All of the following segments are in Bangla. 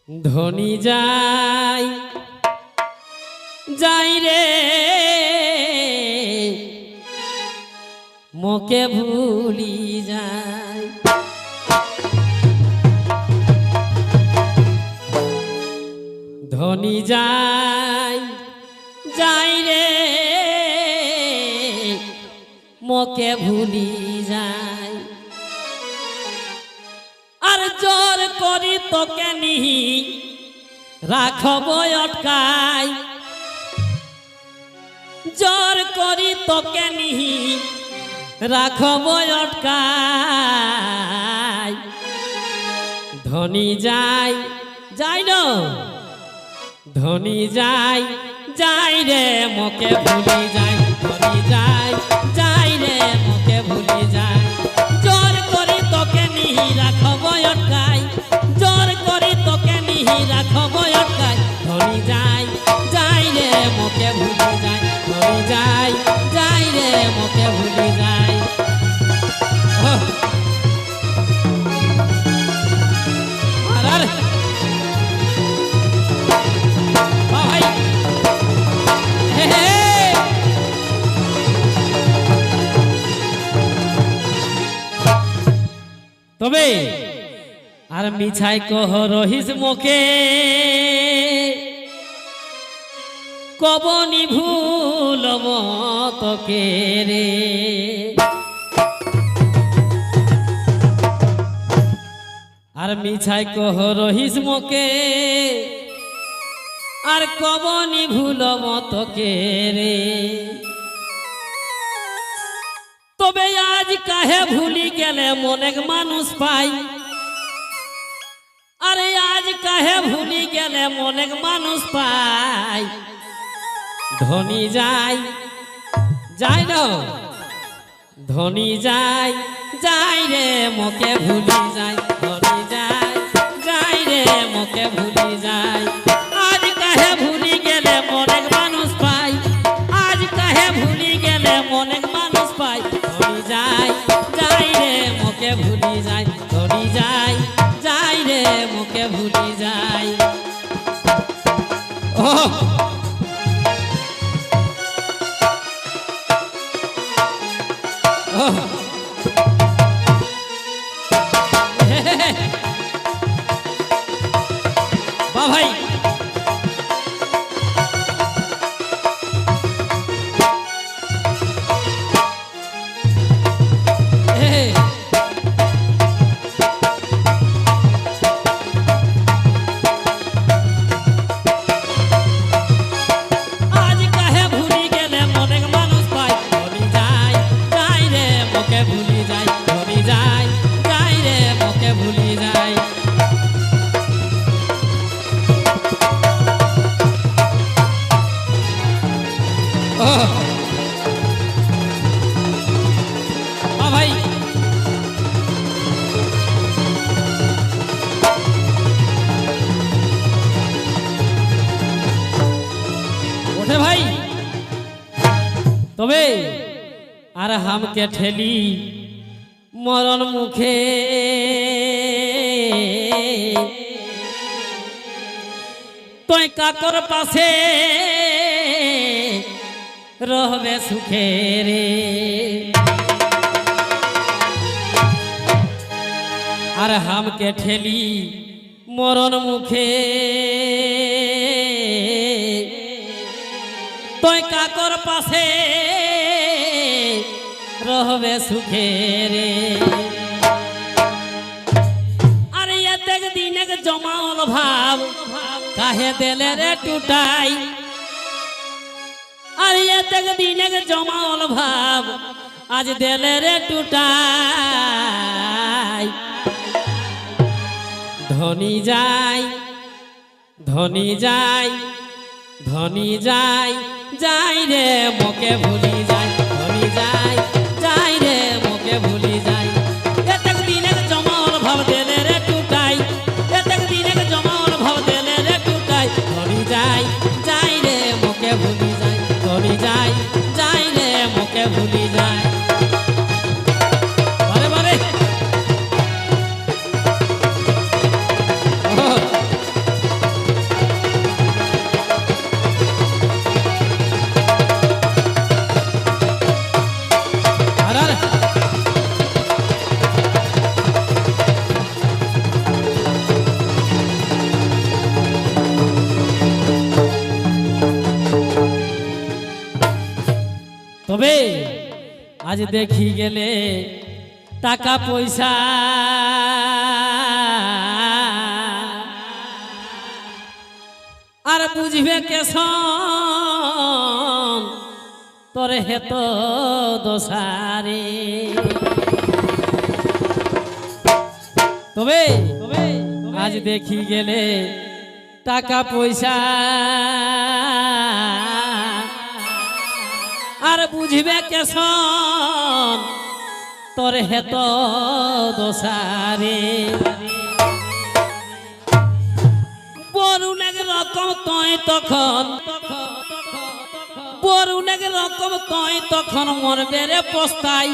ধনী যাই যাই রে মোকে ভুলি যাই। ধনী যাই যাই রে মোকে ভুলি যাই। আর জোর করি তোকে নিহি রাখব অটকাই, জোর করি তোকে নিহি রাখব অটকাই। ধনী যাই যাই ন ধনী যাই যাই রে মোকে ভুলি যাই। ধনী যাই যাই রে মোকে ভুলি যাই। জোর করি তোকে নিহি রাখব অটকাই, জোর করি তোকে নিহি রাখব অটকাই। ধনী যাই যাই রে মোকে ভুলি যাই। ধনী যাই যাই রে মোকে ভুলি যাই। তবে আর মিছাই কহ রহিস মোকে কবনি ভুলব তোকে রে। আর মিছাই কহ রহিস মোকে আর কবনি ভুলব তোকে রে। তবে আজ কাহে ভুলি গেলে মনেক মানুষ পাই। আরে আজ কাহে ভুলি গেলে মনেক মানুষ পাই। ধনী যাই যাই ন ধনী যাই যাই রে মোকে ভুলি যাই। ধনী যাই যাই রে মোকে ভুলি যাই। আজ কাহে ভুলি গেলে মনেক মানুষ পাই। আজ কাহে ভুলি গেলে মনেক মানুষ পাই। ধনী যাই যাই রে মোকে ভুলি যাই। ধনী যাই যাই রে মোকে ভুলি যাই। ও বা ভাই ভাই তবে আর হামকে ঠেলি মরণ মুখে তুই কাকর পাশে রহবে সুখে রে। আর হামকে ঠেলি মরণ মুখে তুই কাকর পাশে রহবে সুখে রে। আর এতেক দিনেক জমাল ভাব কাহে দেলে রে টুটাই। আর এতেক দিনেক জমাল ভাব আজ দেলে রে টুটাই। ধনী যাই ধনী যাই ধনী যাই যাই রে মোকে ভুলি যাই। ধনী যাই যাই রে মোকে ভুলি যাই। এতেক দিনের জমাল ভাব দেলে রে টুটাই। এতেক দিনের জমাল ভাব দেলে রে টুটাই। ধনী যাই যাই রে মোকে ভুলি যাই। ধনী যাই যাই রে মোকে ভুলি যাই। বারে বারে আজ দেখি গেলে টাকা পয়সা আর বুঝবে কেসন তোরে হেত দোষারে তবে আজ দেখি গেলে টাকা পয়সা আর বুঝবে কেসন তোর হেত দোষারে বরুণ এক রকম তয় তখন বরুণ এক রকম তয় তখন মরবে রে পস্তাই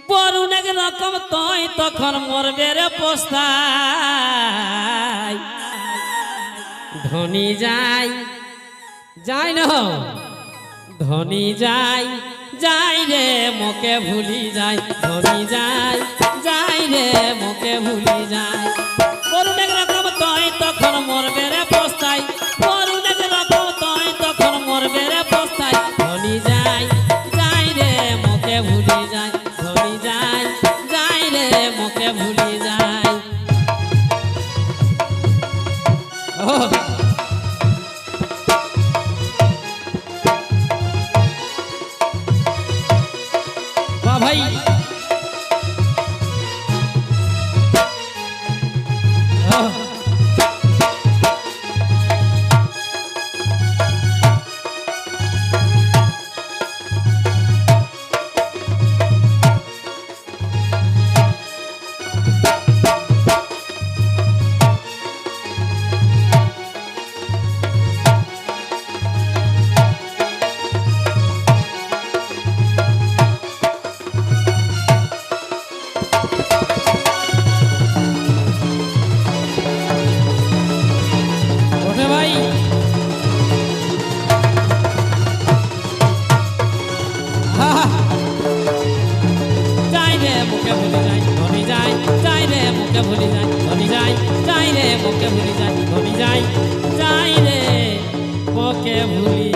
বরুণ এক রকম তয় তখন মরবে রে পস্তাই ধনী যাই যাই না ধনী যাই যাই রে মোকে ভুলি যাই ধনী যাই যাই রে মোকে ভুলি যাই বরুণ এক রকম তয় তখন মরবে রে পস্তাই বরুণ এক রকম তয় তখন মরবে রে পস্তাই ধনী যাই যাই রে মোকে ভুলি যাই ধনী যাই যাই রে মোকে ভুলি যাই ভাই ভুলি যাই ধনী যাই যাই রে মোকে ভুলি যাই ধনী যাই যাই রে মোকে ভুলি